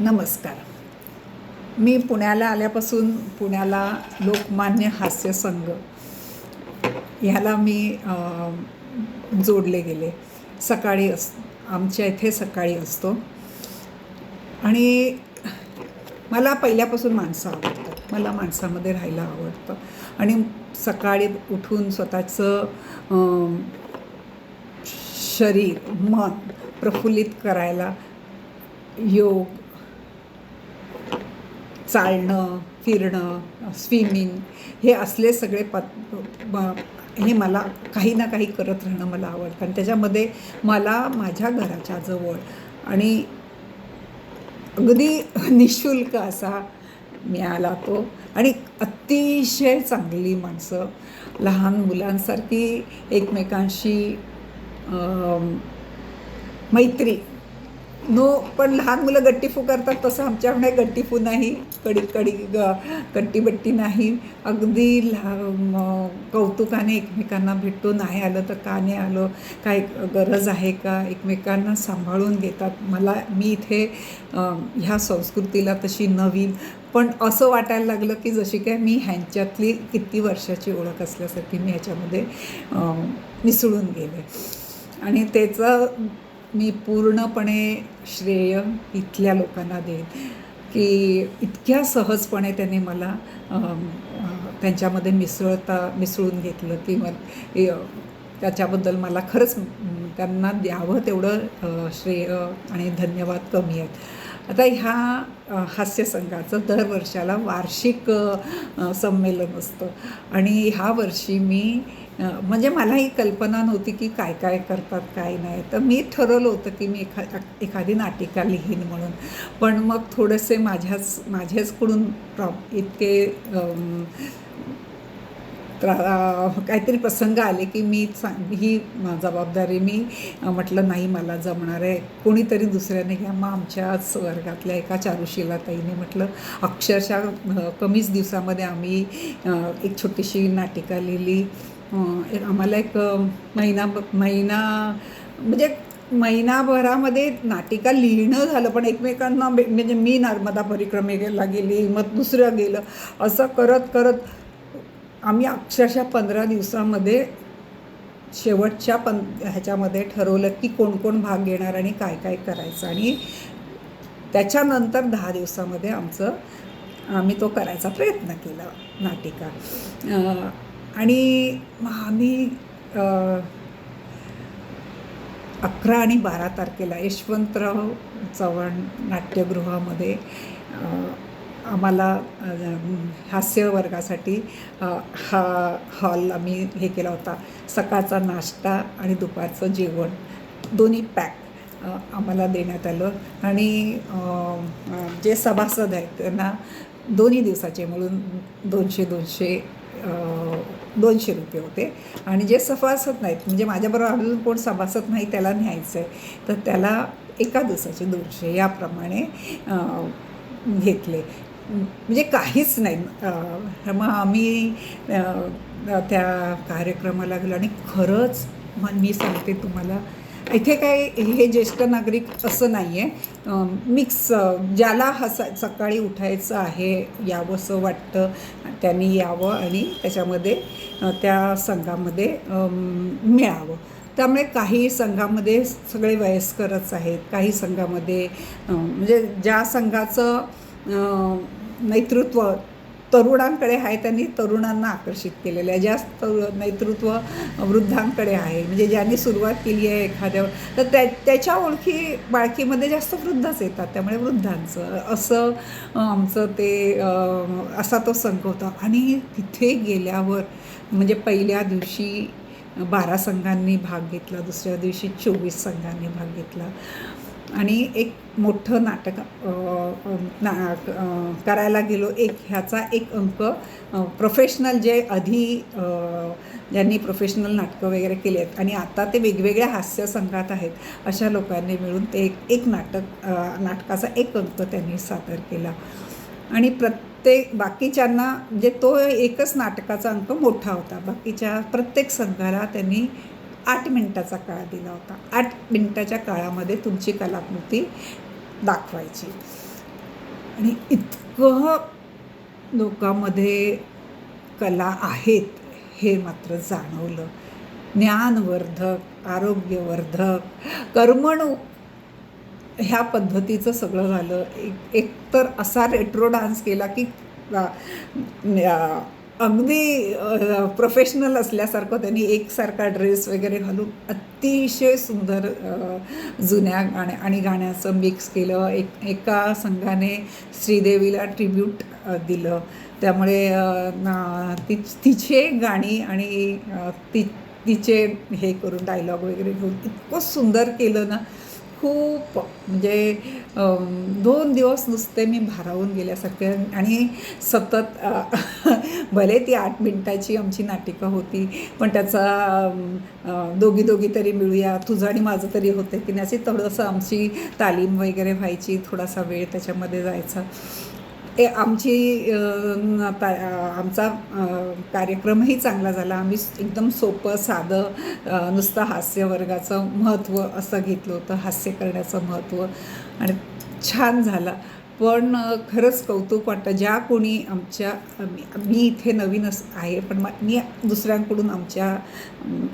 नमस्कार. मी पुण्याला आल्यापासून पुण्याला लोकमान्य हास्य संघ ह्याला मी जोडले गेले. सकाळी आमच्या इथे सकाळी असतो आणि मला पहिल्यापासून माणसं आवडतात. मला माणसामध्ये राहायला आवडतं आणि सकाळी उठून स्वतःचं शरीर मन प्रफुल्लित करायला योग, चालणं, फिरणं, स्विमिंग हे असले सगळे हे मला काही ना काही करत राहणं मला आवडतं. आणि त्याच्यामध्ये मला माझ्या घराच्या जवळ आणि अगदी निःशुल्क असा मिळाला तो आणि अतिशय चांगली माणसं, लहान मुलांसारखी एकमेकांशी मैत्री पण लहान मुलं गट्टीफू करतात तसं आमच्याकडे गट्टीफू नाही, कट्टीबट्टी नाही. अगदी कौतुकाने एकमेकांना भेटतो. नाही आलं तर का नाही आलं, काय गरज आहे का, एकमेकांना सांभाळून घेतात. मी इथे ह्या संस्कृतीला तशी नवीन, पण असं वाटायला लागलं की जशी काय मी ह्यांच्यातली किती वर्षाची ओळख असल्यासारखी मी ह्याच्यामध्ये मिसळून गेले. आणि त्याचं मी पूर्णपणे श्रेय इथल्या लोकांना देईन की इतक्या सहजपणे त्यांनी मला त्यांच्यामध्ये मिसळून घेतलं की त्याच्याबद्दल मला खरंच त्यांना द्यावं तेवढं श्रेय आणि धन्यवाद कमी आहेत. आता ह्या हास्यसंघाचं दरवर्षाला वार्षिक संमेलन असतं आणि ह्या वर्षी मी म्हणजे मला ही कल्पना नव्हती की काय काय करतात काय नाही. तर मी ठरवलं होतं की मी एखादी नाटिका लिहीन म्हणून. पण मग थोडेसे माझ्याचकडून इतके काहीतरी प्रसंग आले की ही जबाबदारी मी म्हटलं नाही मला जमणार आहे, कोणीतरी दुसऱ्याने घ्या. मग आमच्याच वर्गातल्या एका चारुशिलाताईने म्हटलं, अक्षरशः कमीच दिवसामध्ये आम्ही एक छोटीशी नाटिका लिहिली. आम्हाला एक महिनाभरामध्ये नाटिका लिहिणं झालं. पण एकमेकांना म्हणजे मी नर्मदा परिक्रमेला गेली, मग दुसरं गेलं, असं करत करत आम्ही अक्षरशः 15 दिवसामध्ये शेवटच्या ह्याच्यामध्ये ठरवलं की कोण कोण भाग घेणार आणि काय काय करायचं. आणि त्याच्यानंतर 10 दिवसामध्ये आम्ही तो करायचा प्रयत्न केला नाटिका. आणि आम्ही 11 आणि 12 तारखेला यशवंतराव चव्हाण नाट्यगृहामध्ये आम्हाला हास्य वर्गासाठी हा हॉल आम्ही हे केला होता. सकाळचा नाश्ता आणि दुपारचं जेवण दोन्ही पॅक आम्हाला देण्यात आलं. आणि जे सभासद आहेत त्यांना दोन्ही दिवसाचे मिळून 200 रुपये होते. आणि जे सभासद नाहीत, म्हणजे माझ्याबरोबर अजून कोण सभासद नाही त्याला न्यायचं आहे, तर त्याला एका दिवसाचे 200 याप्रमाणे घेतले. म्हणजे काहीच नाही. मग आम्ही त्या कार्यक्रमाला गेलो आणि खरंच मी सांगते तुम्हाला, इथे काय हे ज्येष्ठ नागरिक असं नाही आहे, मिक्स. ज्याला सकाळी उठायचं आहे, यावंसं वाटतं त्यांनी यावं आणि त्याच्यामध्ये त्या संघामध्ये मिळावं. त्यामुळे काही संघामध्ये सगळे वयस्करच आहेत, काही संघामध्ये म्हणजे ज्या संघाचं नेतृत्व तरुणांकडे आहे त्यांनी तरुणांना आकर्षित केलेलं आहे. जास्त नेतृत्व वृद्धांकडे आहे, म्हणजे ज्यांनी सुरुवात केली आहे एखाद्यावर, तर त्याच्या बाळकीमध्ये जास्त वृद्धच येतात. त्यामुळे वृद्धांचं असं आमचं ते असा तो संघ होता. आणि तिथे गेल्यावर म्हणजे पहिल्या दिवशी 12 संघांनी भाग घेतला, दुसऱ्या दिवशी 24 संघांनी भाग घेतला. आणि एक मोठं नाटक करायला गेलो. ह्याचा एक अंक प्रोफेशनल, जे आधी ज्यांनी प्रोफेशनल नाटकं वगैरे केली आहेत आणि आता ते वेगवेगळ्या हास्य संघात आहेत, अशा लोकांनी मिळून ते एक नाटकाचा एक अंक त्यांनी सादर केला. आणि बाकीच्यांना म्हणजे तो एकच नाटकाचा अंक मोठा होता. बाकीच्या प्रत्येक संघाला त्यांनी 8 मिनिटाचा काळ दिला होता. 8 मिनिटाच्या काळामध्ये तुमची कलाकृती दाखवायची. आणि इतकं लोकांमध्ये कला आहेत हे मात्र जाणवलं. ज्ञानवर्धक, आरोग्यवर्धक, करमणूक ह्या पद्धतीचं सगळं झालं. एकतर असा रेट्रो डान्स केला की अ, अ, अगदी प्रोफेशनल असल्यासारखं त्यांनी एकसारखा ड्रेस वगैरे घालून अतिशय सुंदर जुन्या आणि गाण्याचं मिक्स केलं. एका संघाने श्रीदेवीला ट्रिब्यूट दिलं. त्यामुळे तिचे गाणी आणि तिचे हे करून डायलॉग वगैरे घेऊन इतकं सुंदर केलं ना. खूप म्हणजे 2 दिवस नुसते मी भारावून गेल्यासारखे. आणि सतत भले ती 8 मिनिटाची आमची नाटिका होती, पण त्याचा दोघी दोघी तरी मिळूया, तुझं आणि माझं तरी होतं की नाही, अशी थोडंसं आमची तालीम वगैरे व्हायची, थोडासा वेळ त्याच्यामध्ये जायचा. आमचा कार्यक्रमही चांगला झाला. आम्ही एकदम सोपं साधं नुसतं हास्यवर्गाचं महत्त्व असं घेतलं होतं, हास्य करण्याचं महत्त्व, आणि छान झाला. पण खरंच कौतुक वाटतं ज्या कोणी मी इथे नवीनच आहे, पण मी दुसऱ्यांकडून आमच्या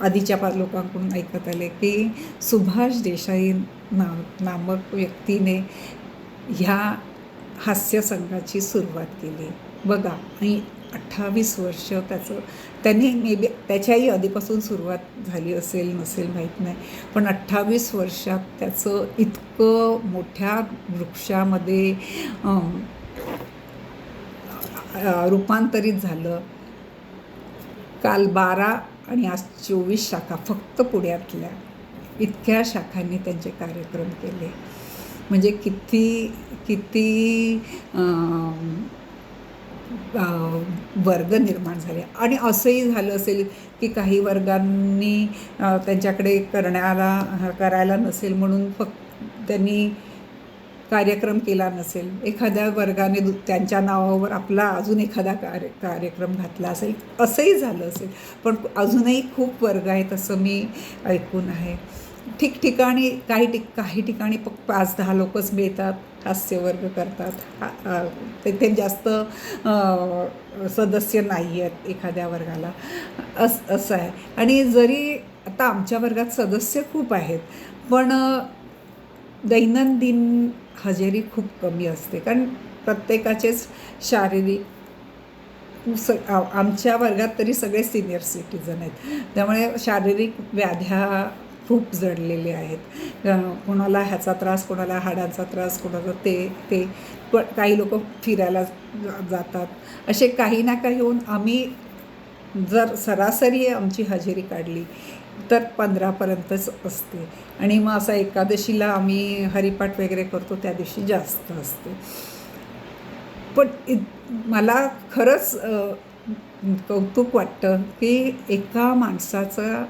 आधीच्या लोकांकडून ऐकत आले की सुभाष देसाई नामक व्यक्तीने ह्या हास्य संघाची सुरुवात केली. बघा, आणि 28 वर्ष त्यांनी मे बी त्याच्याही आधीपासून सुरुवात झाली असेल नसेल माहीत नाही, पण 28 वर्षात त्याचं इतकं मोठ्या वृक्षामध्ये रूपांतरित झालं. काल 12 आणि आज 24 शाखा फक्त पुण्यातल्या, इतक्या शाखांनी त्यांचे कार्यक्रम केले. म्हणजे किती वर्ग निर्माण झाले. आणि असंही झालं असेल की काही वर्गांनी त्यांच्याकडे करायला नसेल म्हणून फक्त त्यांनी कार्यक्रम केला नसेल. एखाद्या वर्गाने त्यांच्या नावावर आपला अजून एखादा कार्यक्रम घातला असेल, असंही झालं असेल. पण अजूनही खूप वर्ग आहेत असं मी ऐकून आहे. ठिकठिकाणी काही ठिकाणी 5-10 लोकच मिळतात, हास्यवर्ग करतात. तिथे जास्त सदस्य नाही आहेत एखाद्या वर्गाला, असं आहे. आणि जरी आता आमच्या वर्गात सदस्य खूप आहेत, पण दैनंदिन हजेरी खूप कमी असते, कारण प्रत्येकाचेच शारीरिक आमच्या वर्गात तरी सगळे सिनियर सिटीजन आहेत, त्यामुळे शारीरिक व्याध्या खूप जडलेले आहेत. कोणाला ह्याचा त्रास, कोणाला हाडांचा त्रास, कोणाला ते काही लोक फिरायला जातात. असे काही ना काही होऊन आम्ही जर सरासरी आमची हजेरी काढली तर 15पर्यंतच असते. आणि मग असा एकादशीला आम्ही हरिपाठ वगैरे करतो, त्या दिवशी जास्त असते. पण मला खरंच कौतुक वाटतं की एका माणसाचा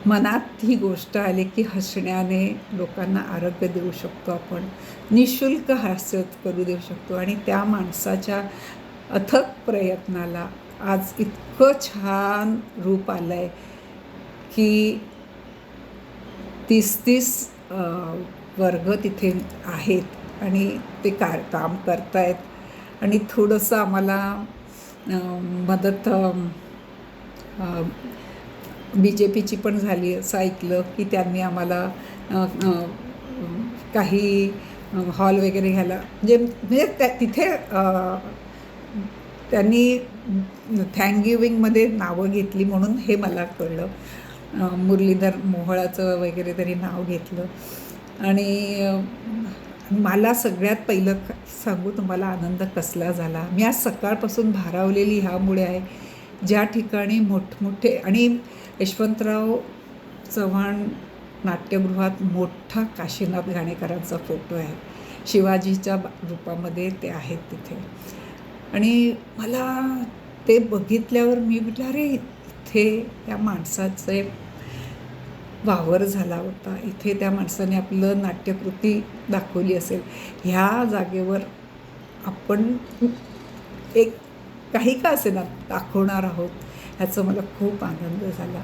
मनात ही गोष्ट आली की हसण्याने लोकांना आरोग्य देऊ शकतो, आपण निःशुल्क हास्य करू देऊ शकतो. आणि त्या माणसाच्या अथक प्रयत्नाला आज इतकं छान रूप आलं आहे की 30 वर्ग तिथे आहेत आणि ते काम करत आहेत. आणि थोडंसं आम्हाला मदत BJPची पण झाली असं ऐकलं की त्यांनी आम्हाला काही हॉल वगैरे घ्यायला म्हणजे तिथे त्यांनी थँकगिव्हिंगमध्ये नावं घेतली म्हणून हे मला कळलं. मुरलीधर मोहोळाचं वगैरे तरी नाव घेतलं. आणि मला सगळ्यात पहिलं सांगू तुम्हाला आनंद कसला झाला. मी आज सकाळपासून भारावलेली ह्यामुळे आहे, ज्या ठिकाणी मोठमोठे आणि यशवंतराव चव्हाण नाट्यगृहात मोठा काशीनाथ घाणेकरांचा फोटो आहे, शिवाजीच्या रूपामध्ये ते आहेत तिथे. आणि मला ते बघितल्यावर मी म्हटलं, अरे इथे त्या माणसाचे वावर झाला होता, इथे त्या माणसाने आपलं नाट्यकृती दाखवली असेल, ह्या जागेवर आपण एक काही का असेना दाखवणार आहोत, ह्याचा मला खूप आनंद झाला.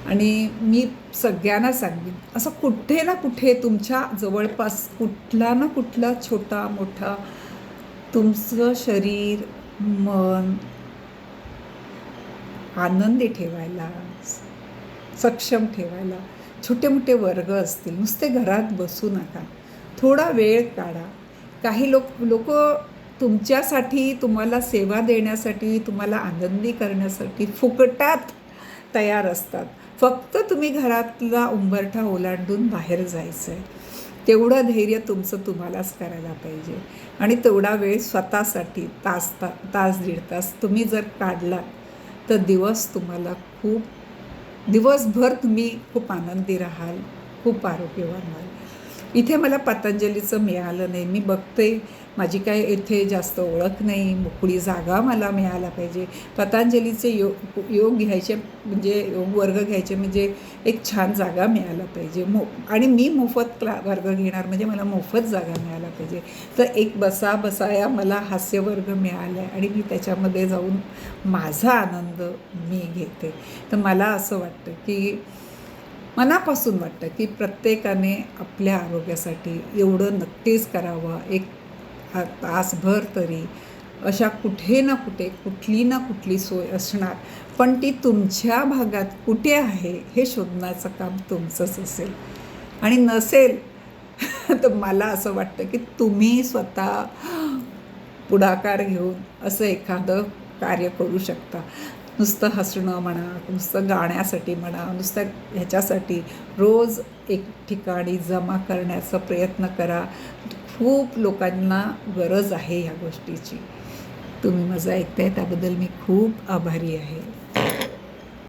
आणि मी सगळ्यांना सांगेन, असं कुठे ना कुठे तुमच्या जवळपास कुठला ना कुठला छोटा मोठा तुमचं शरीर, मन आनंदी ठेवायला, सक्षम ठेवायला छोटे मोठे वर्ग असतील. नुसते घरात बसू नका, थोडा वेळ काढा. काही लोक तुमच्यासाठी, तुम्हाला सेवा देण्यासाठी, तुम्हाला आनंदी करण्यासाठी फुकटात तयार असतात. फक्त तुम्ही घरातला उंबरठा ओलांडून बाहेर जायचं आहे. तेवढं धैर्य तुमचं तुम्हालाच करायला पाहिजे. आणि तेवढा वेळ स्वतःसाठी तास दीड तास तुम्ही जर काढला तर तुम्हाला दिवसभर तुम्ही खूप आनंदी राहाल, खूप आरोग्यवान व्हाल. इथे मला पतंजलीचं मिळालं नाही. मी बघते, माझी काय इथे जास्त ओळख नाही, मोकळी जागा मला मिळायला पाहिजे. पतंजलीचे योग घ्यायचे म्हणजे योग वर्ग घ्यायचे म्हणजे एक छान जागा मिळायला पाहिजे. आणि मी मोफत वर्ग घेणार म्हणजे मला मोफत जागा मिळायला पाहिजे. तर एक बसाया मला हास्यवर्ग मिळाला आहे आणि मी त्याच्यामध्ये जाऊन माझा आनंद मी घेते. तर मला असं वाटतं की मनापासून वाटतं की प्रत्येकाने आपल्या आरोग्यासाठी एवढं नक्कीच करावं. एक तासभर तरी अशा कुठे ना कुठे कुठली ना कुठली सोय असणार, पण ती तुमच्या भागात कुठे आहे हे शोधण्याचं काम तुमचंच असेल. आणि नसेल तर मला असं वाटतं की तुम्ही स्वतः पुढाकार घेऊन असं एखादं कार्य करू शकता. नुसतं हसणं म्हणा, नुसतं गाण्यासाठी म्हणा, नुसतं ह्याच्यासाठी रोज एक ठिकाणी जमा करण्याचा प्रयत्न करा. खूप लोकांना गरज आहे ह्या गोष्टीची. तुम्ही माझं ऐकताय त्याबद्दल मी खूप आभारी आहे.